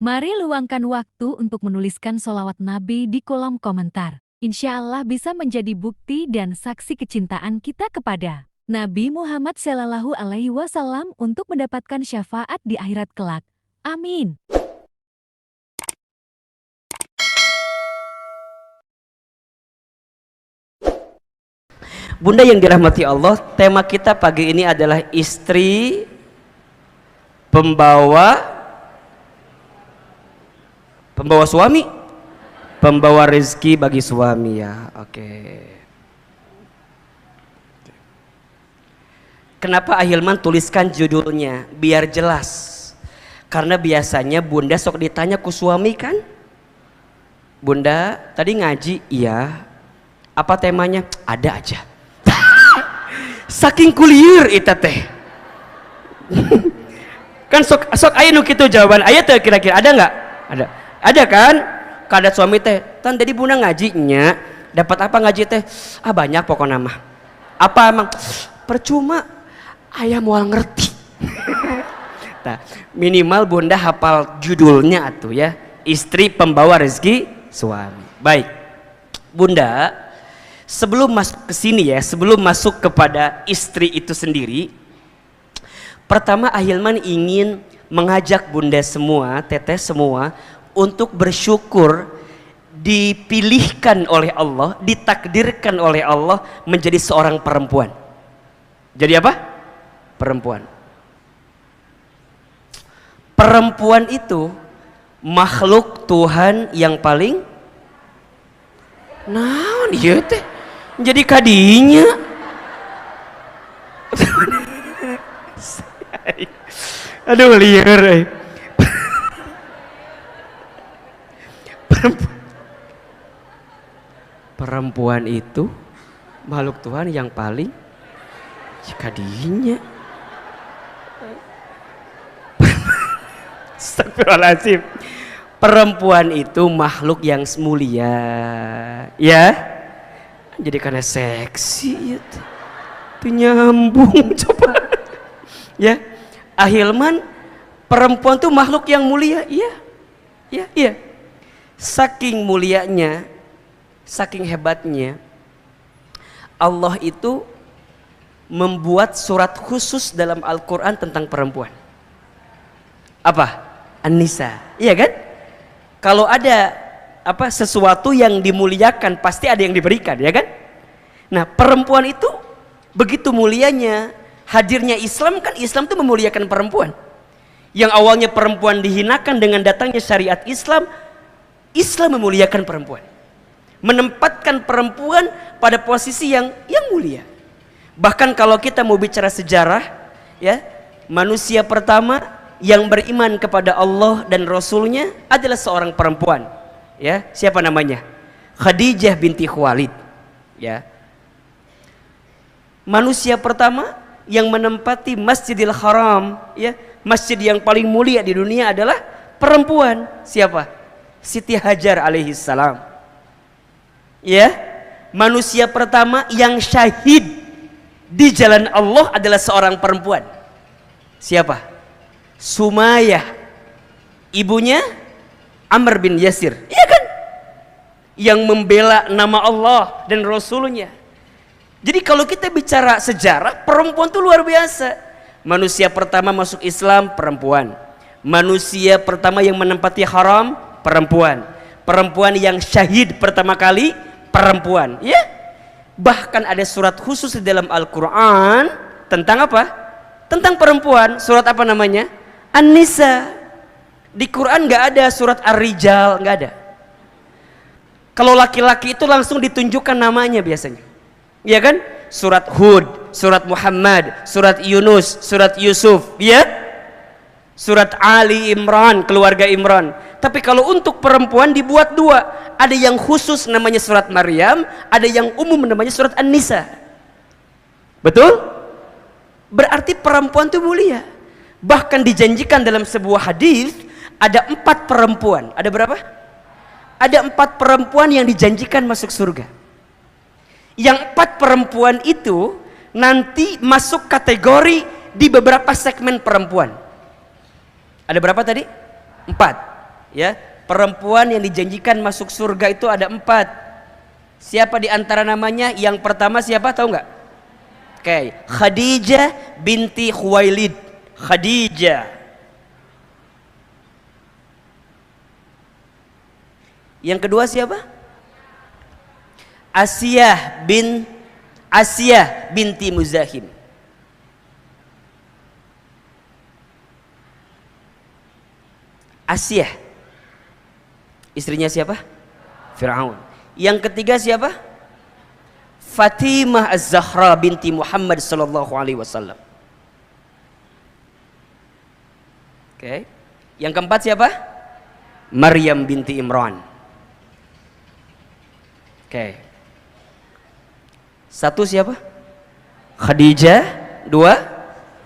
Mari luangkan waktu untuk menuliskan sholawat Nabi di kolom komentar. Insya Allah bisa menjadi bukti dan saksi kecintaan kita kepada Nabi Muhammad Shallallahu Alaihi Wasallam untuk mendapatkan syafaat di akhirat kelak. Amin. Bunda yang dirahmati Allah, tema kita pagi ini adalah istri pembawa suami, pembawa rezeki bagi suami ya. Oke. Kenapa Ahilman tuliskan judulnya biar jelas? Karena biasanya Bunda sok ditanya ku suami kan, Bunda tadi ngaji, iya. Apa temanya? Ada aja. Saking kulier itu teh. Kan sok aya nu kitu jawaban. Aya teh kira-kira ada nggak? Ada kan? Kada suami teh, tan tadi Bunda ngajinya, dapat apa ngaji teh? Ah banyak pokoknya mah. Apa emang? Percuma, ayah moal ngerti. Nah, minimal Bunda hafal judulnya atuh ya. Istri pembawa rezeki suami. Baik, Bunda, sebelum masuk ke sini ya, sebelum masuk kepada istri itu sendiri, pertama Ahilman ingin mengajak Bunda semua, teteh semua, untuk bersyukur dipilihkan oleh Allah, ditakdirkan oleh Allah menjadi seorang perempuan. Jadi apa? Perempuan. Perempuan itu makhluk Tuhan yang paling naon ieu teh jadi kadinya. Aduh liar. Perempuan itu makhluk Tuhan yang paling kadinya. Astagfirullahaladzim. Perempuan itu makhluk yang mulia ya, jadi karena seksi ya, itu nyambung coba ya. Ahilman, perempuan itu makhluk yang mulia, iya. Saking mulianya, saking hebatnya, Allah itu membuat surat khusus dalam Al-Quran tentang perempuan. Apa? An-Nisa, iya kan? Kalau ada sesuatu yang dimuliakan pasti ada yang diberikan, ya kan? Nah, perempuan itu begitu mulianya, hadirnya Islam, kan Islam itu memuliakan perempuan. Yang awalnya perempuan dihinakan, dengan datangnya syariat Islam, Islam memuliakan perempuan, menempatkan perempuan pada posisi yang mulia. Bahkan kalau kita mau bicara sejarah ya, manusia pertama yang beriman kepada Allah dan Rasulnya adalah seorang perempuan ya. Siapa namanya? Khadijah binti Khuwailid ya. Manusia pertama yang menempati Masjidil Haram ya, masjid yang paling mulia di dunia adalah perempuan. Siapa? Siti Hajar alaihi salam ya. Manusia pertama yang syahid di jalan Allah adalah seorang perempuan. Siapa? Sumayyah, ibunya Amr bin Yasir, iya kan? Yang membela nama Allah dan Rasulnya. Jadi kalau kita bicara sejarah, perempuan itu luar biasa. Manusia pertama masuk Islam, perempuan. Manusia pertama yang menempati haram, perempuan. Perempuan yang syahid pertama kali, perempuan ya. Bahkan ada surat khusus di dalam Al-Quran tentang apa? Tentang perempuan. Surat apa namanya? An-Nisa. Di Quran nggak ada surat Ar-Rijal, nggak ada. Kalau laki-laki itu langsung ditunjukkan namanya biasanya, ya kan? Surat Hud, surat Muhammad, surat Yunus, surat Yusuf, ya. Surat Ali Imran, keluarga Imran. Tapi kalau untuk perempuan dibuat dua, ada yang khusus namanya surat Maryam, ada yang umum namanya surat An-Nisa. Betul? Berarti perempuan itu mulia. Bahkan dijanjikan dalam sebuah hadis ada 4 perempuan. Ada berapa? Ada 4 perempuan yang dijanjikan masuk surga. Yang 4 perempuan itu nanti masuk kategori di beberapa segmen perempuan. Ada berapa tadi? 4. Ya, perempuan yang dijanjikan masuk surga itu ada 4. Siapa di antara namanya? Yang pertama siapa, tahu nggak? Oke, Khadijah binti Khuwailid. Khadijah. Yang kedua siapa? Asiyah binti Muzahim. Asiyah istrinya siapa? Fir'aun. Yang ketiga siapa? Fatimah Az-Zahra binti Muhammad sallallahu alaihi wasallam. Oke. Yang keempat siapa? Maryam binti Imran. Oke. 1 siapa? Khadijah. 2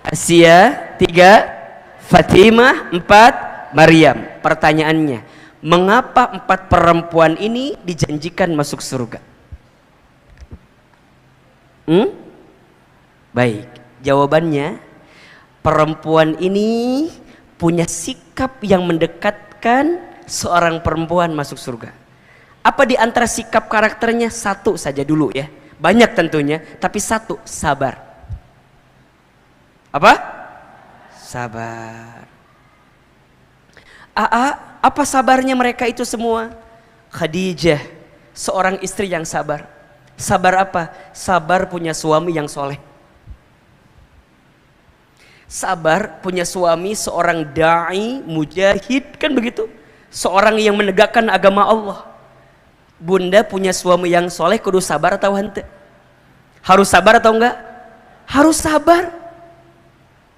Asiyah. 3 Fatimah. 4 Maryam. Pertanyaannya, mengapa 4 perempuan ini dijanjikan masuk surga? Baik, jawabannya, perempuan ini punya sikap yang mendekatkan seorang perempuan masuk surga. Apa di antara sikap karakternya? 1 saja dulu ya, banyak tentunya, tapi 1, sabar. Apa? Sabar. Apa sabarnya mereka itu semua? Khadijah, seorang istri yang sabar. Sabar apa? Sabar punya suami yang soleh. Sabar punya suami seorang da'i, mujahid, kan begitu? Seorang yang menegakkan agama Allah. Bunda punya suami yang soleh, kudu sabar atau hente? Harus sabar atau enggak? Harus sabar.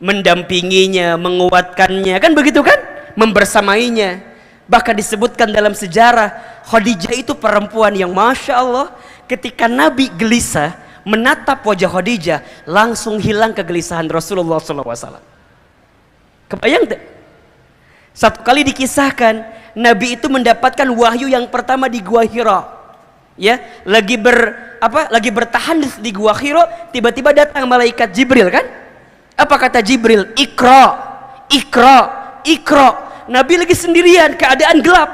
Mendampinginya, menguatkannya, kan begitu kan? Membersamainya. Bahkan disebutkan dalam sejarah, Khadijah itu perempuan yang Masya Allah, ketika Nabi gelisah menatap wajah Khadijah, langsung hilang kegelisahan Rasulullah SAW. Kebayang tak? Satu kali dikisahkan, Nabi itu mendapatkan wahyu yang pertama di Gua Hira. Ya, lagi bertahan di Gua Hira, tiba-tiba datang malaikat Jibril kan? Apa kata Jibril? Iqra, Iqra, Iqra. Nabi lagi sendirian, keadaan gelap.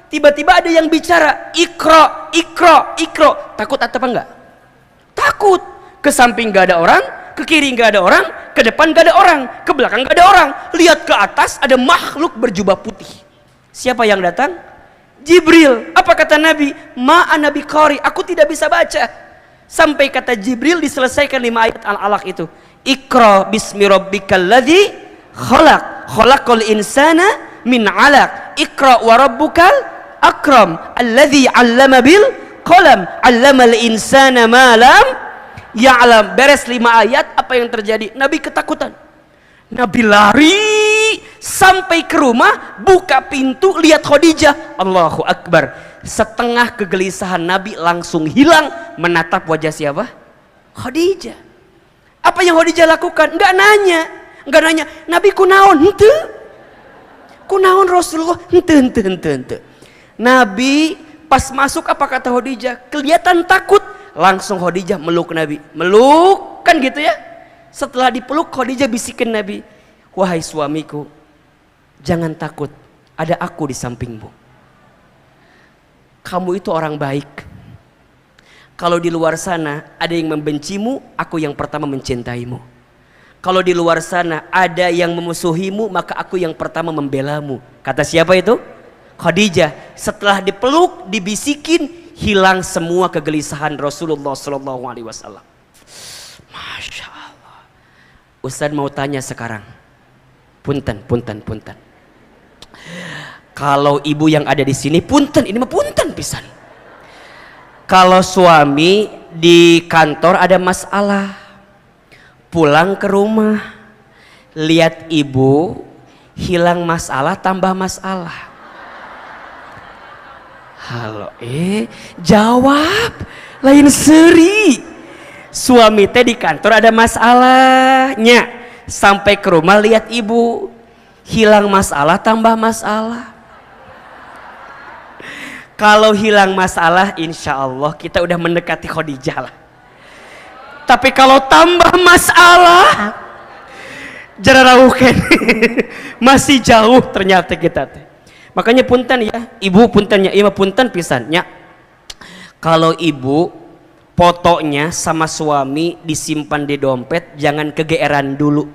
Tiba-tiba ada yang bicara, Iqra, Iqra, Iqra. Takut atau apa enggak? Takut. Ke samping enggak ada orang, ke kiri enggak ada orang, ke depan enggak ada orang, ke belakang enggak ada orang. Lihat ke atas ada makhluk berjubah putih. Siapa yang datang? Jibril. Apa kata Nabi? Ma'ana biqari, aku tidak bisa baca. Sampai kata Jibril diselesaikan 5 ayat Al-Alaq itu. Iqra bismi rabbikal ladzi khalaq, khalaqal insana min 'alaq, iqra wa rabbukal akram, alladzi 'allama bil qalam, 'allamal insana ma lam ya'lam. Beres 5 ayat, apa yang terjadi? Nabi ketakutan. Nabi lari sampai ke rumah, buka pintu, lihat Khadijah. Allahu Akbar. Setengah kegelisahan Nabi langsung hilang menatap wajah siapa? Khadijah. Apa yang Khadijah lakukan? Enggak nanya, Nabi kunaon? Henteu. Kunaon Rasulullah? Henteu. Nabi pas masuk, apa kata Khadijah? Kelihatan takut. Langsung Khadijah meluk Nabi. Meluk, kan gitu ya. Setelah dipeluk, Khadijah bisikin Nabi, wahai suamiku, jangan takut, ada aku di sampingmu. Kamu itu orang baik. Kalau di luar sana ada yang membencimu, aku yang pertama mencintaimu. Kalau di luar sana ada yang memusuhimu, maka aku yang pertama membelamu. Kata siapa itu? Khadijah. Setelah dipeluk, dibisikin, hilang semua kegelisahan Rasulullah SAW. Masya Allah. Ustaz mau tanya sekarang. Punten. Kalau ibu yang ada di sini, punten, ini mah punten pisan. Kalau suami di kantor ada masalah, pulang ke rumah, lihat ibu, hilang masalah, tambah masalah. Halo, jawab, lain seri. Suami teh di kantor ada masalahnya, sampai ke rumah lihat ibu, hilang masalah, tambah masalah. Kalau hilang masalah, insya Allah kita udah mendekati Khadijah lah. Tapi kalau tambah masalah, jarang masih jauh ternyata kita teh. Makanya punten ya, ibu puntennya, ima punten pisannya. Kalau ibu fotonya sama suami disimpan di dompet, jangan kegeeran dulu.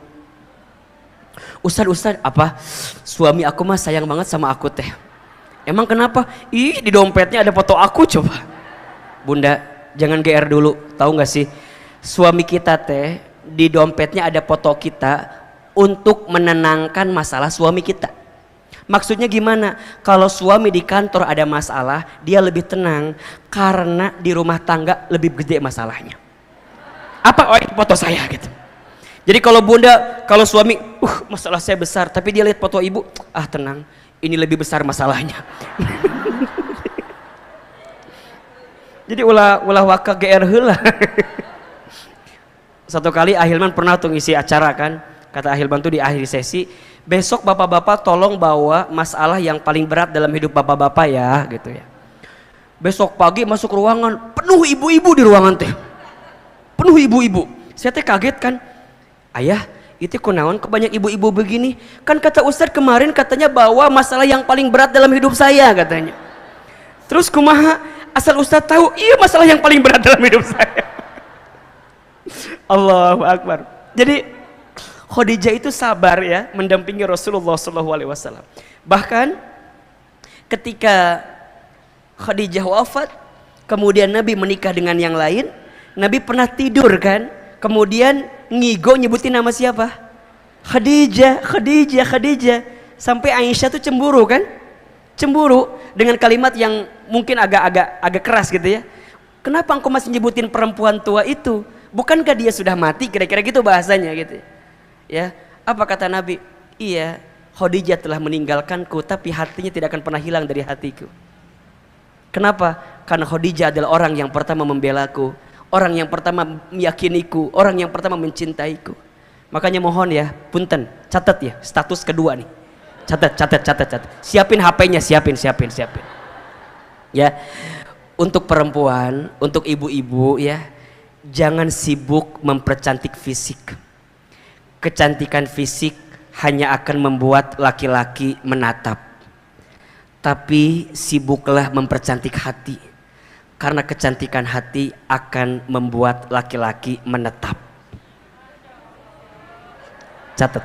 Ustad, apa? Suami aku mah sayang banget sama aku teh. Emang kenapa? Ih, di dompetnya ada foto aku coba. Bunda, jangan GR dulu. Tahu nggak sih? Suami kita teh di dompetnya ada foto kita untuk menenangkan masalah suami kita. Maksudnya gimana? Kalau suami di kantor ada masalah, dia lebih tenang karena di rumah tangga lebih gede masalahnya. Apa? Oh, ini foto saya gitu. Jadi kalau bunda, kalau suami, masalah saya besar, tapi dia lihat foto ibu, tenang, ini lebih besar masalahnya. Jadi ulah waka GR heula. Satu kali Ahilman pernah tuh ngisi acara kan, kata Ahilman tuh di akhir sesi, besok bapak-bapak tolong bawa masalah yang paling berat dalam hidup bapak-bapak ya, gitu ya. Besok pagi masuk ruangan, penuh ibu-ibu di ruangan teh, penuh ibu-ibu. Saya teh kaget kan, ayah, itu kunaon kebanyak ibu-ibu begini? Kan kata Ustadz kemarin katanya bawa masalah yang paling berat dalam hidup saya katanya. Terus kumaha? Asal Ustadz tahu, iya masalah yang paling berat dalam hidup saya. Allahu Akbar. Jadi Khadijah itu sabar ya mendampingi Rasulullah SAW. Bahkan ketika Khadijah wafat, kemudian Nabi menikah dengan yang lain, Nabi pernah tidur kan, kemudian ngigo nyebutin nama siapa? Khadijah. Sampai Aisyah tuh cemburu kan? Cemburu dengan kalimat yang mungkin agak keras gitu ya. Kenapa engkau masih nyebutin perempuan tua itu? Bukankah dia sudah mati? Kira-kira gitu bahasanya gitu. Ya, apa kata Nabi? Iya, Khadijah telah meninggalkanku, tapi hatinya tidak akan pernah hilang dari hatiku. Kenapa? Karena Khadijah adalah orang yang pertama membelaku, orang yang pertama meyakiniku, orang yang pertama mencintaiku. Makanya mohon ya, punten, catat ya, status kedua nih. Catat. Siapin HP-nya, siapin. Ya. Untuk perempuan, untuk ibu-ibu ya, jangan sibuk mempercantik fisik. Kecantikan fisik hanya akan membuat laki-laki menatap. Tapi sibuklah mempercantik hati. Karena kecantikan hati akan membuat laki-laki menetap. Catat.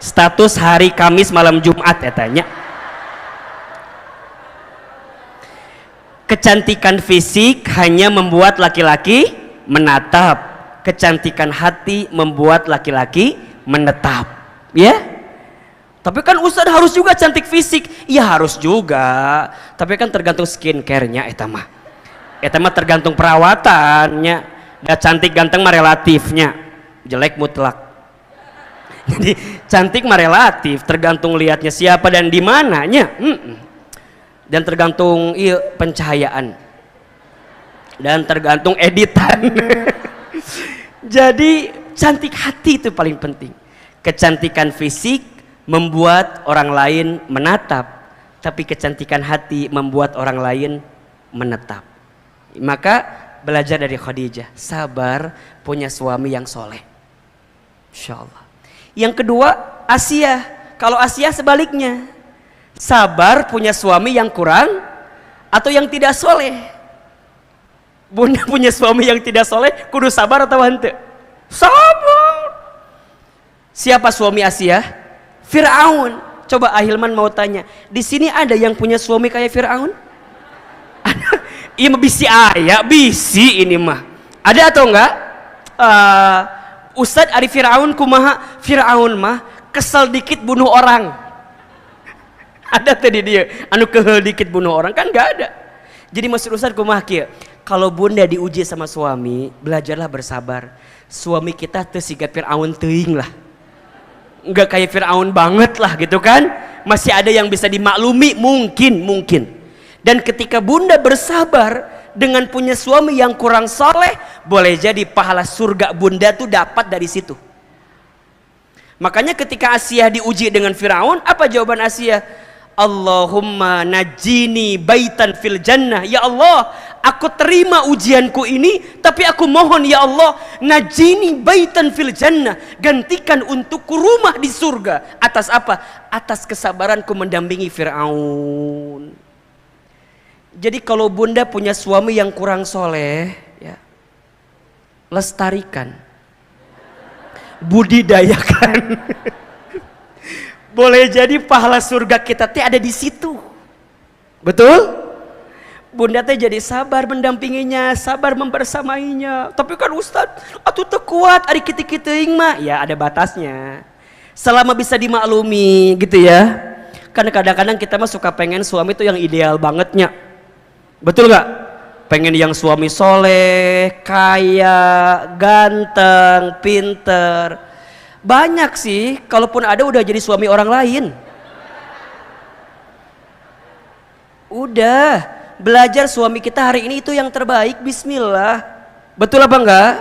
Status hari Kamis malam Jumat ya tanya. Kecantikan fisik hanya membuat laki-laki menatap. Kecantikan hati membuat laki-laki menetap. Ya? Tapi kan Ustadz harus juga cantik fisik. Iya harus juga. Tapi kan tergantung skincare-nya eta mah. Eta mah tergantung perawatannya. Da cantik ganteng mah relatifnya. Jelek mutlak. Jadi cantik mah relatif, tergantung lihatnya siapa dan di mananya. Dan tergantung pencahayaan. Dan tergantung editan. Jadi cantik hati itu paling penting. Kecantikan fisik membuat orang lain menatap, tapi kecantikan hati membuat orang lain menetap. Maka belajar dari Khadijah, sabar punya suami yang soleh. Insyaallah. Yang kedua, Asia. Kalau Asia sebaliknya, sabar punya suami yang kurang atau yang tidak soleh. Bunda punya suami yang tidak soleh, kudu sabar atau hente? Sabar. Siapa suami Asia? Fir'aun. Coba Ahilman mau tanya, di sini ada yang punya suami kayak Fir'aun? Iya bisi ayah, bisi ini mah. Ada atau enggak? Ustadz ari Fir'aun kumaha? Fir'aun mah kesel dikit bunuh orang. Ada tadi dia, anu kehel dikit bunuh orang kan enggak ada. Jadi maksud Ustadz kumaha kieu? Kalau bunda diuji sama suami, belajarlah bersabar. Suami kita teu siga Fir'aun teuing lah. Enggak kayak Fir'aun banget lah gitu kan. Masih ada yang bisa dimaklumi mungkin. Dan ketika bunda bersabar dengan punya suami yang kurang soleh, boleh jadi pahala surga bunda tuh dapat dari situ. Makanya ketika Asia diuji dengan Firaun, apa jawaban Asia? Allahumma najini baitan fil jannah. Ya Allah, aku terima ujianku ini, tapi aku mohon ya Allah, najini baitan fil jannah, gantikan untukku rumah di surga. Atas apa? Atas kesabaranku mendampingi Fir'aun. Jadi kalau bunda punya suami yang kurang soleh, ya, lestarikan, budidayakan. Boleh jadi pahala surga kita teh ada di situ. Betul? Bunda teh jadi sabar mendampinginya, sabar membersamainya. Tapi kan Ustadz, atuh teu kuat ari kitu-kitu mah. Ya ada batasnya. Selama bisa dimaklumi gitu ya. Karena kadang-kadang kita mah suka pengen suami itu yang ideal bangetnya. Betul nggak? Pengen yang suami soleh, kaya, ganteng, pinter. Banyak sih, kalaupun ada udah jadi suami orang lain. Udah, belajar suami kita hari ini itu yang terbaik, bismillah. Betul apa enggak?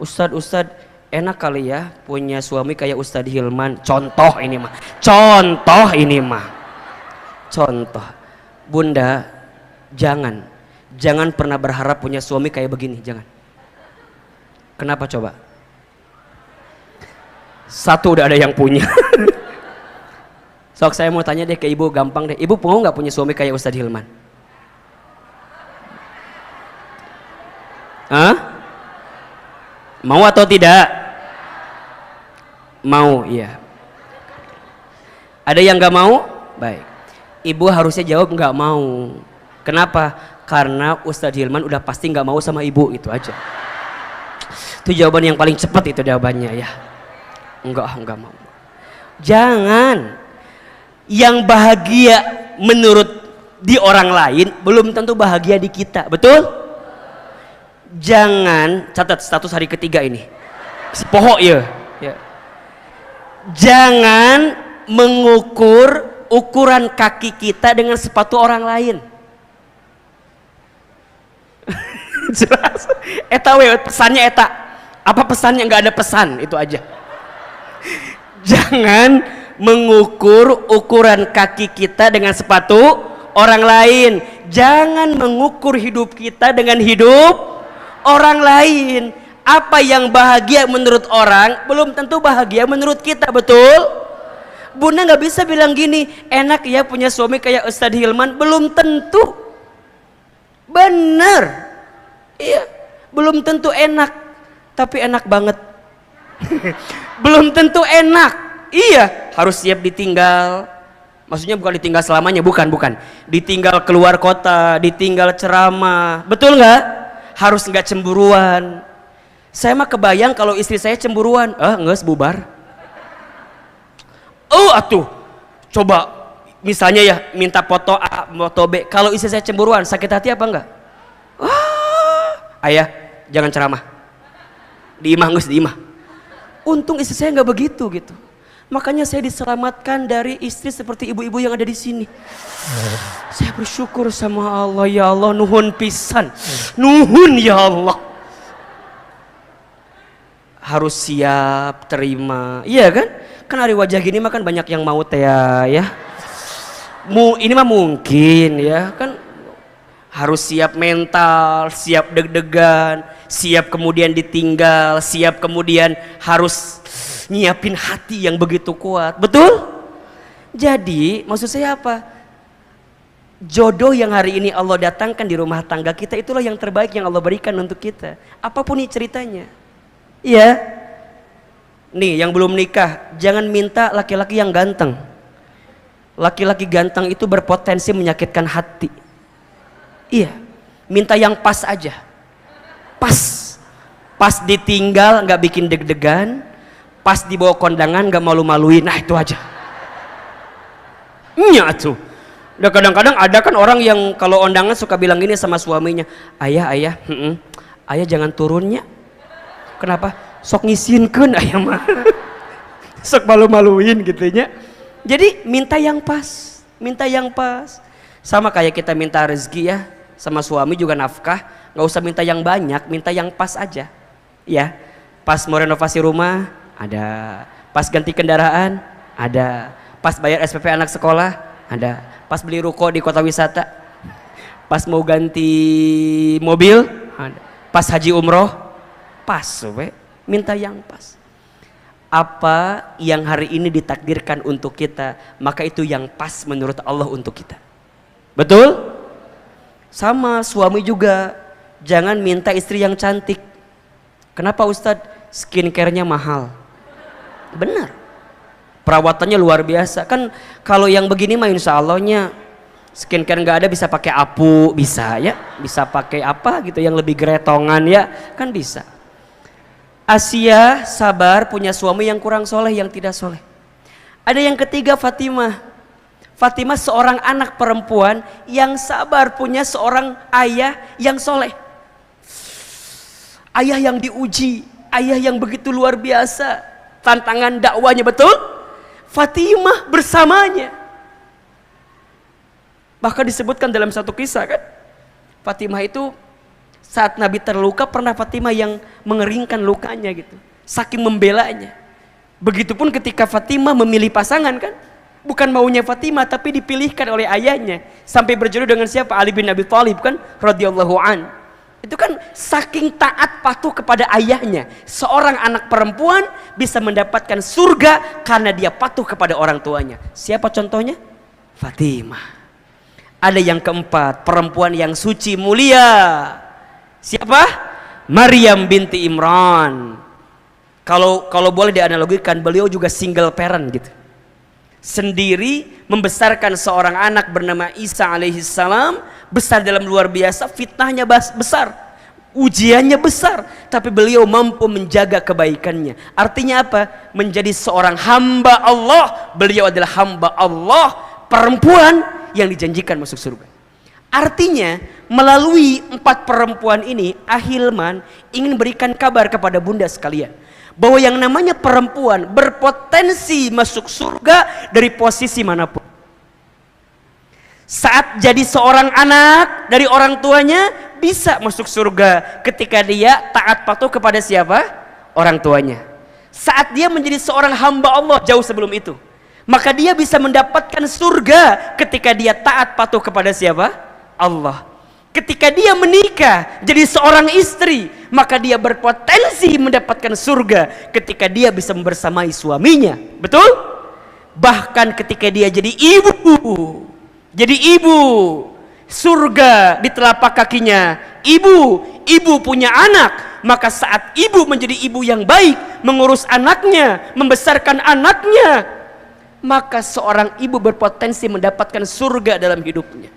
Ustadz, enak kali ya punya suami kayak Ustadz Hilman. Contoh ini mah. Contoh. Bunda, jangan pernah berharap punya suami kayak begini, jangan. Kenapa coba? Satu udah ada yang punya. Sok saya mau tanya deh ke ibu, gampang deh. Ibu mau nggak punya suami kayak Ustadz Hilman? Hah? Mau atau tidak? Mau, iya. Ada yang nggak mau? Baik. Ibu harusnya jawab nggak mau. Kenapa? Karena Ustadz Hilman udah pasti nggak mau sama ibu, itu aja. Itu jawaban yang paling cepat itu jawabannya ya. Enggak mau. Jangan. Yang bahagia menurut di orang lain belum tentu bahagia di kita. Betul? Jangan, catat status hari ketiga ini. Si pohok ya. Jangan mengukur ukuran kaki kita dengan sepatu orang lain. Jelas. Eta we pesannya eta. Apa pesannya? Nggak ada pesan, itu aja. Jangan mengukur ukuran kaki kita dengan sepatu orang lain. Jangan mengukur hidup kita dengan hidup orang lain. Apa yang bahagia menurut orang belum tentu bahagia menurut kita. Betul? Bunda nggak bisa bilang gini, enak ya punya suami kayak Ustadz Hilman. Belum tentu. Bener. Iya, belum tentu enak, tapi enak banget. Belum tentu enak. Iya, harus siap ditinggal. Maksudnya bukan ditinggal selamanya, bukan. Ditinggal keluar kota, ditinggal ceramah. Betul nggak? Harus nggak cemburuan. Saya mah kebayang kalau istri saya cemburuan, nggak bubar. Oh, atuh. Coba misalnya ya minta foto A, foto B. Kalau istri saya cemburuan, sakit hati apa enggak? Ayah, jangan ceramah. Diimah ngus, diimah. Untung istri saya nggak begitu gitu. Makanya saya diselamatkan dari istri seperti ibu-ibu yang ada di sini. Saya bersyukur sama Allah, ya Allah, nuhun pisan. Nuhun ya Allah. Harus siap terima. Iya kan? Kan hari wajah gini mah kan banyak yang mau teh ya. Ini mah mungkin ya kan. Harus siap mental, siap deg-degan, siap kemudian ditinggal, siap kemudian harus nyiapin hati yang begitu kuat. Betul? Jadi maksud saya apa? Jodoh yang hari ini Allah datangkan di rumah tangga kita itulah yang terbaik yang Allah berikan untuk kita. Apapun nih ceritanya. Iya. Nih yang belum nikah, jangan minta laki-laki yang ganteng. Laki-laki ganteng itu berpotensi menyakitkan hati. Iya, minta yang pas aja. Pas ditinggal nggak bikin deg-degan, pas dibawa kondangan nggak malu-maluin. Nah itu aja. Iya tuh. Udah kadang-kadang ada kan orang yang kalau undangan suka bilang gini sama suaminya, ayah jangan turunnya. Kenapa? Sok ngisinkeun ayah mah. Sok malu-maluin gitunya. Jadi minta yang pas. Sama kayak kita minta rezeki ya. Sama suami juga nafkah, nggak usah minta yang banyak, minta yang pas aja, ya. Pas mau renovasi rumah, ada. Pas ganti kendaraan, ada. Pas bayar SPP anak sekolah ada, pas beli ruko di kota wisata, pas mau ganti mobil ada, pas haji umroh pas, minta yang pas. Apa yang hari ini ditakdirkan untuk kita, maka itu yang pas menurut Allah untuk kita. Betul? Sama suami juga, jangan minta istri yang cantik. Kenapa Ustadz? Skincare-nya mahal. Benar, perawatannya luar biasa. Kan kalau yang begini mah insya Allahnya skincare nggak ada, bisa pakai apu, bisa ya, bisa pakai apa gitu yang lebih geretongan ya, kan bisa. Asia sabar punya suami yang kurang soleh, yang tidak soleh. Ada yang ketiga Fatimah. Fatimah seorang anak perempuan yang sabar punya seorang ayah yang soleh. Ayah yang diuji, ayah yang begitu luar biasa. Tantangan dakwanya, betul? Fatimah bersamanya. Bahkan disebutkan dalam satu kisah kan, Fatimah itu saat Nabi terluka pernah Fatimah yang mengeringkan lukanya gitu, saking membelanya. Begitupun ketika Fatimah memilih pasangan kan, bukan maunya Fatimah tapi dipilihkan oleh ayahnya, sampai berjodoh dengan siapa? Ali bin Abi Thalib kan, radhiyallahu an. Itu kan saking taat patuh kepada ayahnya. Seorang anak perempuan bisa mendapatkan surga karena dia patuh kepada orang tuanya. Siapa contohnya? Fatimah. Ada yang keempat, perempuan yang suci mulia. Siapa? Maryam binti Imran. Kalau boleh dianalogikan, beliau juga single parent gitu. Sendiri membesarkan seorang anak bernama Isa alaihissalam, besar dalam luar biasa, fitnahnya besar, ujiannya besar, tapi beliau mampu menjaga kebaikannya. Artinya apa? Menjadi seorang hamba Allah. Beliau adalah hamba Allah, perempuan yang dijanjikan masuk surga. Artinya melalui 4 perempuan ini, Ahilman ingin berikan kabar kepada bunda sekalian bahwa yang namanya perempuan berpotensi masuk surga dari posisi manapun. Saat jadi seorang anak dari orang tuanya bisa masuk surga ketika dia taat patuh kepada siapa? Orang tuanya. Saat dia menjadi seorang hamba Allah jauh sebelum itu, maka dia bisa mendapatkan surga ketika dia taat patuh kepada siapa? Allah. Ketika dia menikah jadi seorang istri, maka dia berpotensi mendapatkan surga ketika dia bisa membersamai suaminya. Betul? Bahkan ketika dia jadi ibu, surga di telapak kakinya. Ibu punya anak, maka saat ibu menjadi ibu yang baik, mengurus anaknya, membesarkan anaknya, maka seorang ibu berpotensi mendapatkan surga dalam hidupnya.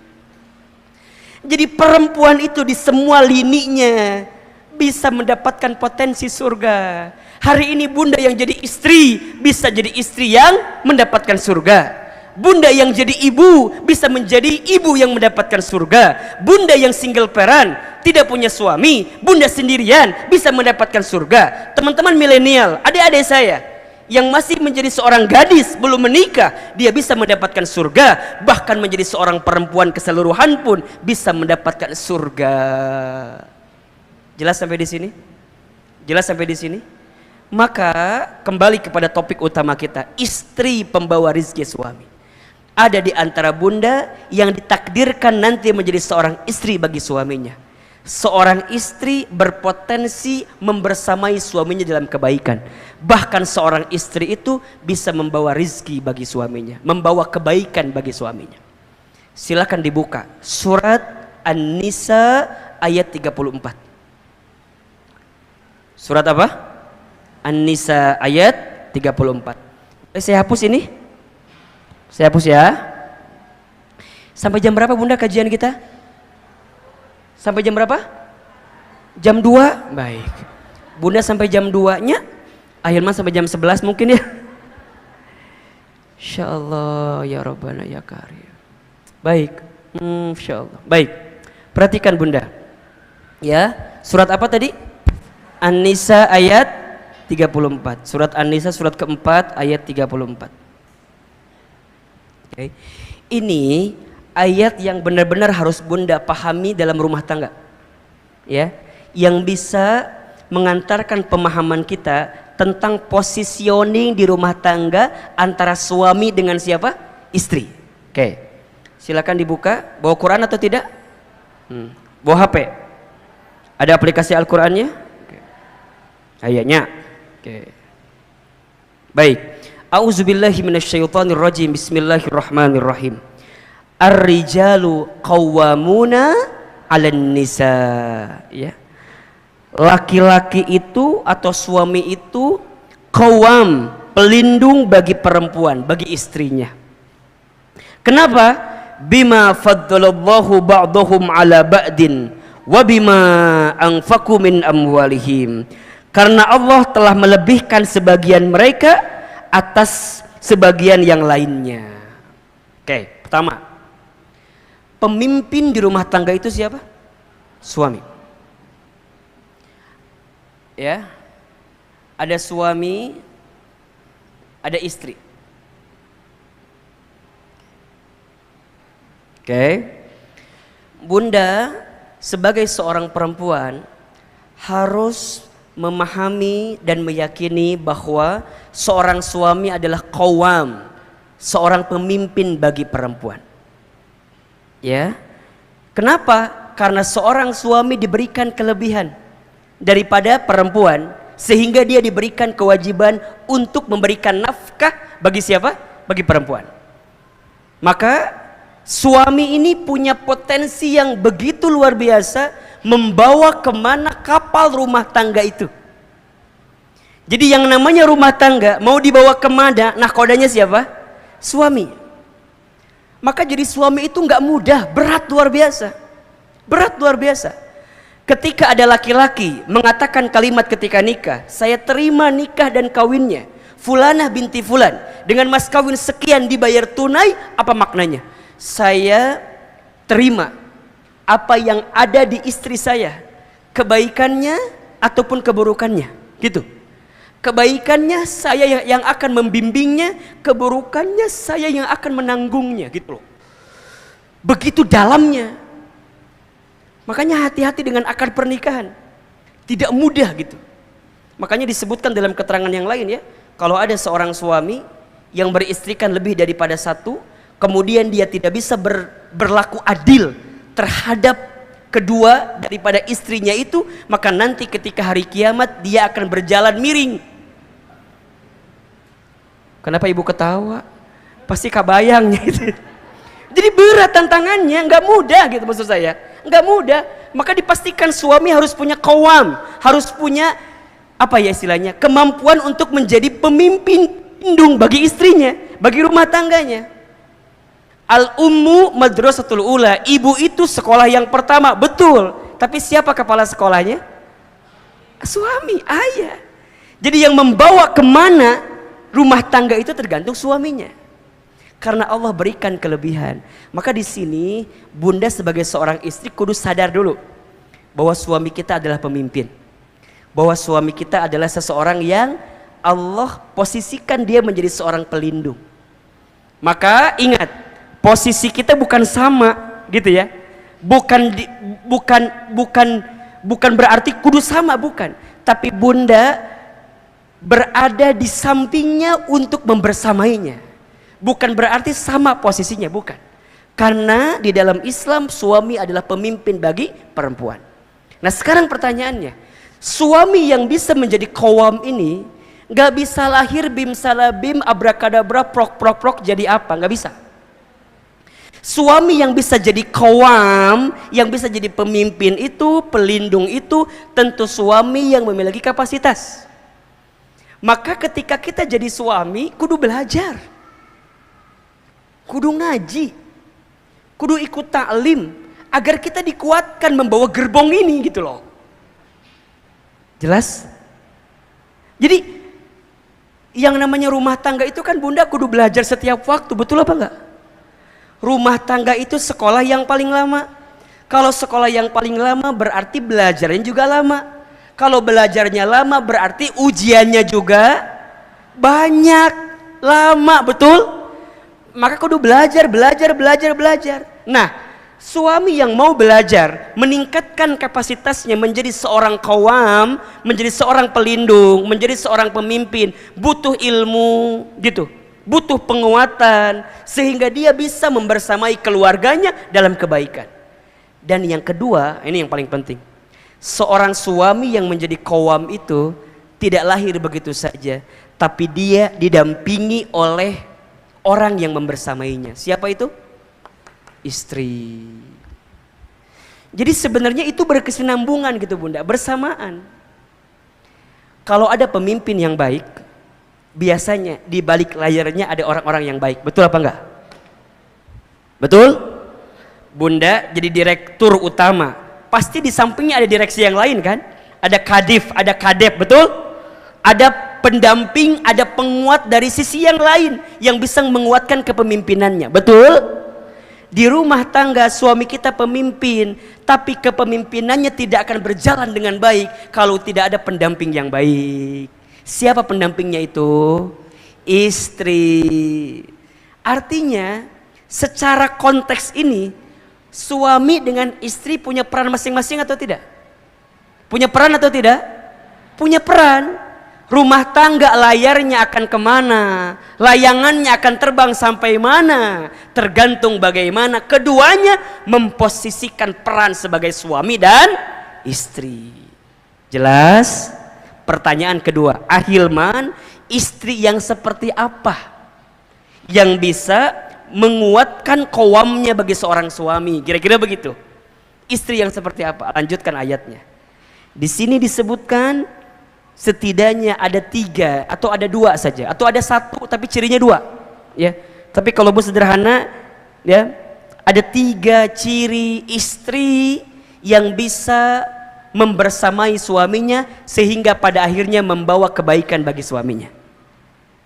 Jadi perempuan itu di semua lininya bisa mendapatkan potensi surga. Hari ini bunda yang jadi istri bisa jadi istri yang mendapatkan surga. Bunda yang jadi ibu bisa menjadi ibu yang mendapatkan surga. Bunda yang single parent, tidak punya suami, bunda sendirian bisa mendapatkan surga. Teman-teman milenial, adik-adik saya yang masih menjadi seorang gadis belum menikah, dia bisa mendapatkan surga. Bahkan menjadi seorang perempuan keseluruhan pun bisa mendapatkan surga. Jelas sampai di sini? Jelas sampai di sini? Maka kembali kepada topik utama kita, istri pembawa rizki suami. Ada di antara bunda yang ditakdirkan nanti menjadi seorang istri bagi suaminya. Seorang istri berpotensi membersamai suaminya dalam kebaikan. Bahkan seorang istri itu bisa membawa rizki bagi suaminya, membawa kebaikan bagi suaminya. Silakan dibuka surat An-Nisa ayat 34. Surat apa? An-Nisa ayat 34. Saya hapus ini. Saya hapus ya. Sampai jam berapa bunda kajian kita? Sampai jam berapa? Jam 2? Baik. Bunda sampai jam 2-nya, Ahilman sampai jam 11 mungkin ya. Insyaallah ya Rabbana ya Karim. Baik. Insyaallah. Baik. Perhatikan bunda. Ya, surat apa tadi? An-Nisa ayat 34. Surat An-Nisa surat keempat ayat 34. Okay. Ini ayat yang benar-benar harus bunda pahami dalam rumah tangga, ya, yang bisa mengantarkan pemahaman kita tentang positioning di rumah tangga antara suami dengan siapa? Istri. Oke, silakan dibuka. Bawa Quran atau tidak? Bawa HP? Ada aplikasi Al-Qurannya? Ayatnya. Oke. Baik. A'udzubillahi minasyaitonirrajim. Bismillahirrahmanirrahim. Ar-rijalu qawwamuna 'alan nisa. Ya. Laki-laki itu atau suami itu qawwam, pelindung bagi perempuan, bagi istrinya. Kenapa? Bima faddalallahu ba'dahum 'ala ba'din wa bima anfaqu min amwalihim. Karena Allah telah melebihkan sebagian mereka atas sebagian yang lainnya. Oke, pertama, pemimpin di rumah tangga itu siapa? Suami. Ya, ada suami, ada istri. Oke, Bunda sebagai seorang perempuan harus memahami dan meyakini bahwa seorang suami adalah qawwam, seorang pemimpin bagi perempuan. Ya, kenapa? Karena seorang suami diberikan kelebihan daripada perempuan, sehingga dia diberikan kewajiban untuk memberikan nafkah bagi siapa? Bagi perempuan. Maka suami ini punya potensi yang begitu luar biasa, membawa kemana kapal rumah tangga itu. Jadi yang namanya rumah tangga mau dibawa kemana, nahkodanya siapa? Suami. Maka jadi suami itu nggak mudah, berat luar biasa. Berat luar biasa. Ketika ada laki-laki mengatakan kalimat ketika nikah, saya terima nikah dan kawinnya Fulanah binti Fulan dengan mas kawin sekian dibayar tunai, apa maknanya? Saya terima apa yang ada di istri saya, kebaikannya ataupun keburukannya, gitu. Kebaikannya saya yang akan membimbingnya, keburukannya saya yang akan menanggungnya, gitu loh. Begitu dalamnya. Makanya hati-hati dengan akad pernikahan. Tidak mudah gitu. Makanya disebutkan dalam keterangan yang lain ya, kalau ada seorang suami yang beristrikan lebih daripada satu, kemudian dia tidak bisa berlaku adil terhadap kedua daripada istrinya itu, maka nanti ketika hari kiamat dia akan berjalan miring. Kenapa ibu ketawa? Pasti kabayangnya itu. Jadi berat tantangannya, nggak mudah gitu maksud saya, nggak mudah. Maka dipastikan suami harus punya qawwam, harus punya apa ya istilahnya, kemampuan untuk menjadi pemimpin indung bagi istrinya, bagi rumah tangganya. Al-ummu madrasatul ula, ibu itu sekolah yang pertama, betul. Tapi siapa kepala sekolahnya? Suami, ayah. Jadi yang membawa kemana rumah tangga itu tergantung suaminya. Karena Allah berikan kelebihan. Maka di sini bunda sebagai seorang istri kudu sadar dulu bahwa suami kita adalah pemimpin. Bahwa suami kita adalah seseorang yang Allah posisikan dia menjadi seorang pelindung. Maka ingat, posisi kita bukan sama gitu ya. Bukan berarti kudu sama, bukan. Tapi bunda berada di sampingnya untuk membersamainya. Bukan berarti sama posisinya, bukan. Karena di dalam Islam suami adalah pemimpin bagi perempuan. Nah sekarang pertanyaannya, suami yang bisa menjadi qawwam ini gak bisa lahir bim salabim abrakadabra prok prok prok jadi apa, gak bisa. Suami yang bisa jadi qawwam, yang bisa jadi pemimpin itu, pelindung itu, tentu suami yang memiliki kapasitas. Maka ketika kita jadi suami, kudu belajar, kudu ngaji, kudu ikut taklim, agar kita dikuatkan membawa gerbong ini gitu loh. Jelas? Jadi yang namanya rumah tangga itu kan bunda kudu belajar setiap waktu, betul apa enggak? Rumah tangga itu sekolah yang paling lama. Kalau sekolah yang paling lama berarti belajarnya juga lama. Kalau belajarnya lama berarti ujiannya juga banyak, lama, betul? Maka kudu belajar. Nah, suami yang mau belajar, meningkatkan kapasitasnya menjadi seorang qawam, menjadi seorang pelindung, menjadi seorang pemimpin, butuh ilmu gitu, butuh penguatan sehingga dia bisa membersamai keluarganya dalam kebaikan. Dan yang kedua, ini yang paling penting, seorang suami yang menjadi qawam itu tidak lahir begitu saja, tapi dia didampingi oleh orang yang membersamainya. Siapa itu? Istri. Jadi sebenarnya itu berkesinambungan gitu Bunda, bersamaan. Kalau ada pemimpin yang baik, biasanya di balik layarnya ada orang-orang yang baik. Betul apa enggak? Betul? Bunda jadi direktur utama, pasti di sampingnya ada direksi yang lain kan? Ada kadif, ada kadep, betul? Ada pendamping, ada penguat dari sisi yang lain yang bisa menguatkan kepemimpinannya, betul? Di rumah tangga suami kita pemimpin, tapi kepemimpinannya tidak akan berjalan dengan baik kalau tidak ada pendamping yang baik. Siapa pendampingnya itu? Istri. Artinya secara konteks ini suami dengan istri punya peran masing-masing atau tidak? Punya peran atau tidak? Punya peran. Rumah tangga layarnya akan kemana, layangannya akan terbang sampai mana, tergantung bagaimana keduanya memposisikan peran sebagai suami dan istri. Jelas? Pertanyaan kedua, Ahilman, istri yang seperti apa yang bisa menguatkan qawamnya bagi seorang suami? Kira-kira begitu. Istri yang seperti apa? Lanjutkan ayatnya. Di sini disebutkan setidaknya ada 3 atau ada 2 saja, atau ada 1 tapi cirinya 2 ya. Tapi kalau sederhana ya, ada 3 ciri istri yang bisa membersamai suaminya sehingga pada akhirnya membawa kebaikan bagi suaminya.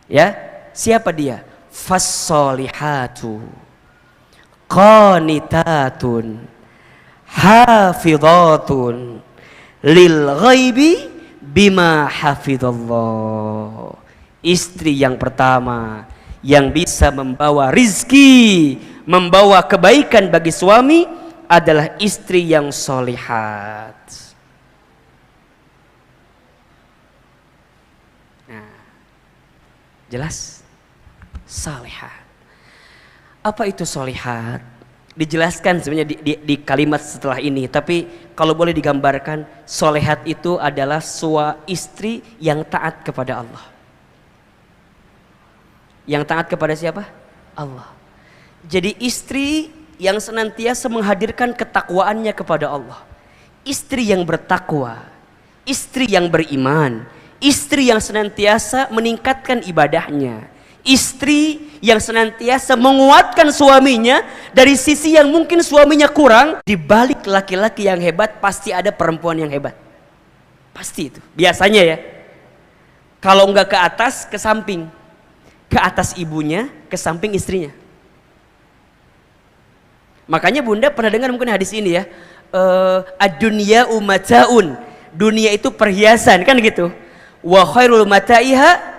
Ya, siapa dia? Fassolihatu qanitatun hafidhatun lil ghaibi bima hafidhallah. Istri yang pertama yang bisa membawa rizki, membawa kebaikan bagi suami adalah istri yang solihat. Nah, jelas? Solihat. Apa itu solihat? Dijelaskan sebenarnya di kalimat setelah ini, tapi kalau boleh digambarkan, solehat itu adalah istri yang taat kepada Allah. Yang taat kepada siapa? Allah. Jadi istri yang senantiasa menghadirkan ketakwaannya kepada Allah, istri yang bertakwa, istri yang beriman, istri yang senantiasa meningkatkan ibadahnya, istri yang senantiasa menguatkan suaminya dari sisi yang mungkin suaminya kurang. Di balik laki-laki yang hebat pasti ada perempuan yang hebat, pasti itu biasanya ya. Kalau enggak ke atas, ke samping, ke atas ibunya, ke samping istrinya. Makanya Bunda pernah dengar mungkin hadis ini ya, ad-dunya umataun, dunia itu perhiasan kan gitu, wa khairul mataiha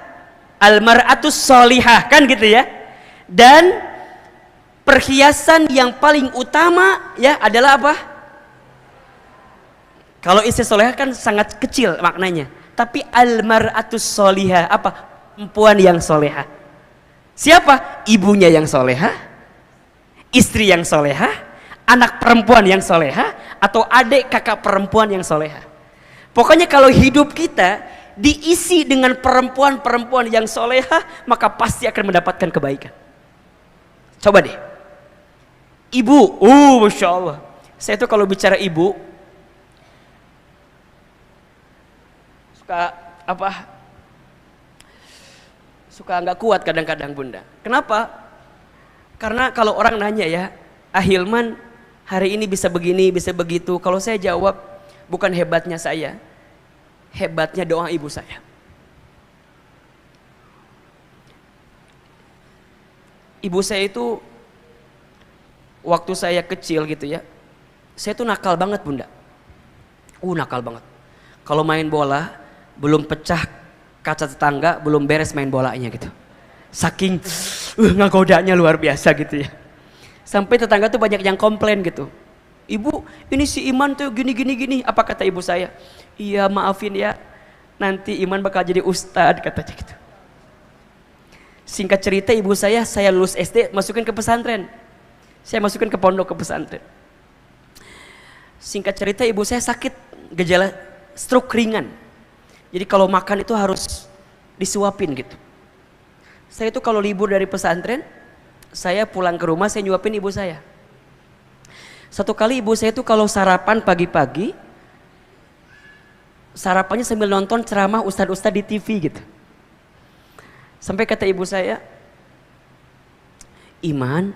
al-mar'atus sholihah kan gitu ya. Dan perhiasan yang paling utama ya adalah apa? Kalau istri solehah kan sangat kecil maknanya, tapi al-mar'atus sholihah apa? Perempuan yang solehah. Siapa? Ibunya yang solehah, istri yang solehah, anak perempuan yang solehah, atau adik kakak perempuan yang solehah. Pokoknya kalau hidup kita diisi dengan perempuan-perempuan yang solehah, maka pasti akan mendapatkan kebaikan. Coba deh, ibu, masya Allah, saya tuh kalau bicara ibu suka suka nggak kuat kadang-kadang Bunda. Kenapa? Karena kalau orang nanya ya, Ahilman hari ini bisa begini, bisa begitu, kalau saya jawab, bukan hebatnya saya, hebatnya doa ibu saya. Ibu saya itu waktu saya kecil gitu ya, saya tuh nakal banget Bunda. Nakal banget. Kalau main bola belum pecah kaca tetangga, belum beres main bolanya gitu. Saking ngagodanya luar biasa gitu ya. Sampai tetangga tuh banyak yang komplain gitu. Ibu, ini si Iman tuh gini. Apa kata ibu saya? Iya, maafin ya, nanti Iman bakal jadi ustadz, katanya gitu. Singkat cerita, ibu saya lulus SD masukin ke pesantren. Saya masukin ke pondok, ke pesantren. Singkat cerita, ibu saya sakit gejala stroke ringan. Jadi kalau makan itu harus disuapin gitu. Saya itu kalau libur dari pesantren, saya pulang ke rumah, saya nyuapin ibu saya. Satu kali ibu saya itu kalau sarapan pagi-pagi, sarapannya sambil nonton ceramah ustadz-ustadz di TV gitu. Sampai kata ibu saya, Iman,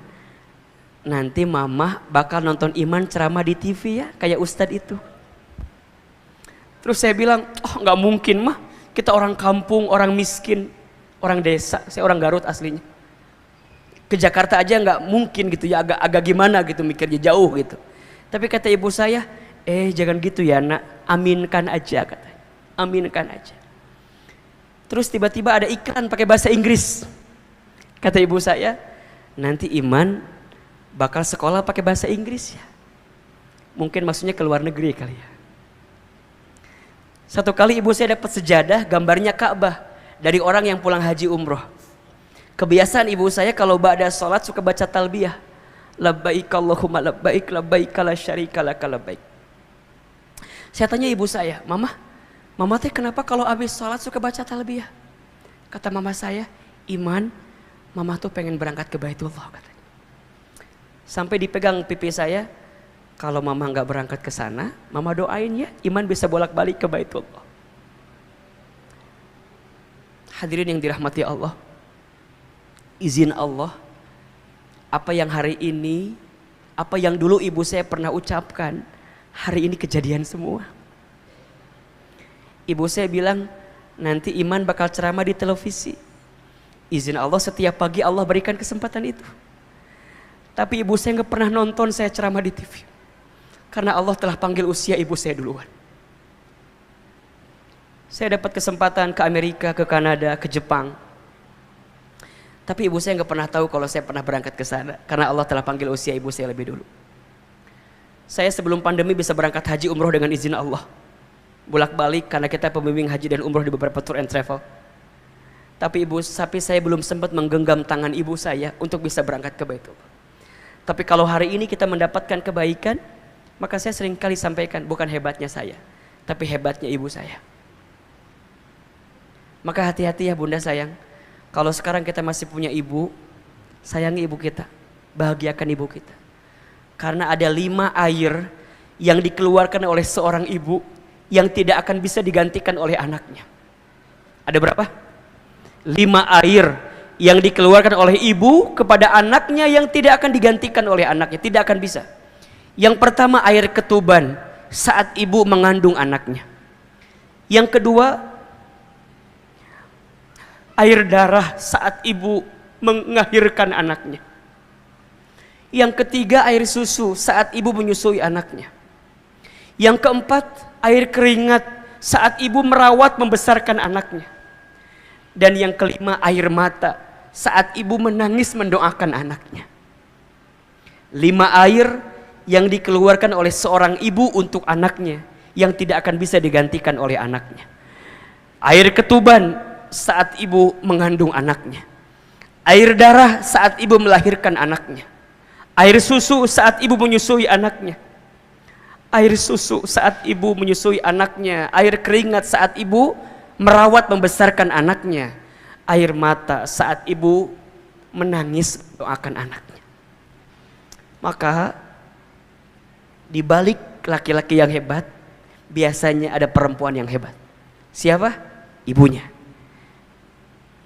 nanti mama bakal nonton Iman ceramah di TV ya, kayak ustadz itu. Terus saya bilang, oh nggak mungkin mah, kita orang kampung, orang miskin, orang desa, saya orang Garut aslinya. Ke Jakarta aja nggak mungkin gitu ya, agak gimana gitu mikirnya, jauh gitu. Tapi kata ibu saya, jangan gitu ya nak, aminkan aja katanya, aminkan aja. Terus tiba-tiba ada iklan pakai bahasa Inggris. Kata ibu saya, nanti Iman bakal sekolah pakai bahasa Inggris ya. Mungkin maksudnya ke luar negeri kali ya. Satu kali ibu saya dapat sejadah gambarnya Ka'bah dari orang yang pulang haji umroh. Kebiasaan ibu saya kalau ba'da sholat suka baca talbiyah. Labbaik Allahumma labbaik, labbaik la syarika laka labbaik. Saya tanya ibu saya, Mama teh kenapa kalau habis sholat suka baca talbiyah? Kata mama saya, Iman, mama tuh pengen berangkat ke Baitullah katanya. Sampai dipegang pipi saya, kalau mama nggak berangkat ke sana, mama doain ya, Iman bisa bolak-balik ke Baitullah. Hadirin yang dirahmati Allah, izin Allah, apa yang hari ini, apa yang dulu ibu saya pernah ucapkan, hari ini kejadian semua. Ibu saya bilang, nanti Iman bakal ceramah di televisi. Izin Allah setiap pagi Allah berikan kesempatan itu. Tapi ibu saya nggak pernah nonton saya ceramah di TV. Karena Allah telah panggil usia ibu saya duluan. Saya dapat kesempatan ke Amerika, ke Kanada, ke Jepang. Tapi ibu saya nggak pernah tahu kalau saya pernah berangkat ke sana. Karena Allah telah panggil usia ibu saya lebih dulu. Saya sebelum pandemi bisa berangkat haji umroh dengan izin Allah. Bolak-balik karena kita pembimbing haji dan umroh di beberapa tour and travel. Tapi saya belum sempat menggenggam tangan ibu saya untuk bisa berangkat ke Baitullah. Tapi kalau hari ini kita mendapatkan kebaikan, maka saya sering kali sampaikan, bukan hebatnya saya, tapi hebatnya ibu saya. Maka hati-hati ya bunda sayang, kalau sekarang kita masih punya ibu, sayangi ibu kita, bahagiakan ibu kita. Karena ada 5 air yang dikeluarkan oleh seorang ibu yang tidak akan bisa digantikan oleh anaknya. Ada berapa? 5 air yang dikeluarkan oleh ibu kepada anaknya yang tidak akan digantikan oleh anaknya, tidak akan bisa. Yang pertama air ketuban saat ibu mengandung anaknya. Yang kedua air darah saat ibu melahirkan anaknya. Yang ketiga air susu saat ibu menyusui anaknya. Yang keempat air keringat saat ibu merawat membesarkan anaknya. Dan yang kelima air mata saat ibu menangis mendoakan anaknya. 5 air yang dikeluarkan oleh seorang ibu untuk anaknya yang tidak akan bisa digantikan oleh anaknya. Air ketuban saat ibu mengandung anaknya. Air darah saat ibu melahirkan anaknya. Air susu saat ibu menyusui anaknya. Air susu saat ibu menyusui anaknya. Air keringat saat ibu merawat membesarkan anaknya. Air mata saat ibu menangis mendoakan anaknya. Maka di balik laki-laki yang hebat, biasanya ada perempuan yang hebat. Siapa? Ibunya.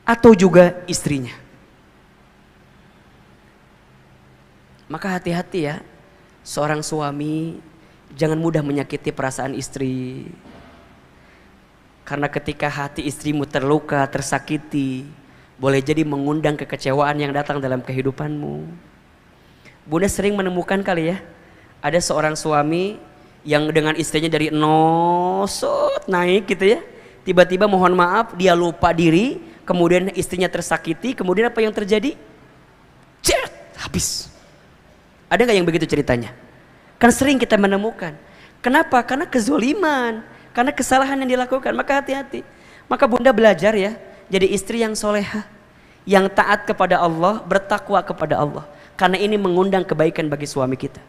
Atau juga istrinya. Maka hati-hati ya, seorang suami jangan mudah menyakiti perasaan istri. Karena ketika hati istrimu terluka, tersakiti, boleh jadi mengundang kekecewaan yang datang dalam kehidupanmu. Bunda sering menemukan kali ya, ada seorang suami yang dengan istrinya dari nosot naik gitu ya, tiba-tiba mohon maaf dia lupa diri, kemudian istrinya tersakiti, kemudian apa yang terjadi? Cet, habis. Ada nggak yang begitu ceritanya? Kan sering kita menemukan. Kenapa? Karena kezoliman, karena kesalahan yang dilakukan. Maka hati-hati. Maka bunda belajar ya, jadi istri yang solehah, yang taat kepada Allah, bertakwa kepada Allah. Karena ini mengundang kebaikan bagi suami kita.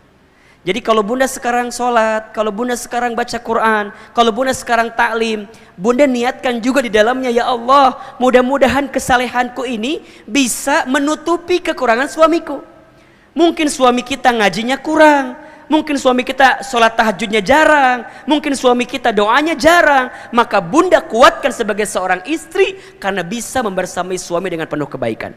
Jadi kalau bunda sekarang sholat, kalau bunda sekarang baca Quran, kalau bunda sekarang taklim, bunda niatkan juga di dalamnya, ya Allah, mudah-mudahan kesalehanku ini bisa menutupi kekurangan suamiku. Mungkin suami kita ngajinya kurang, mungkin suami kita sholat tahajudnya jarang, mungkin suami kita doanya jarang. Maka bunda kuatkan sebagai seorang istri karena bisa membersamai suami dengan penuh kebaikan.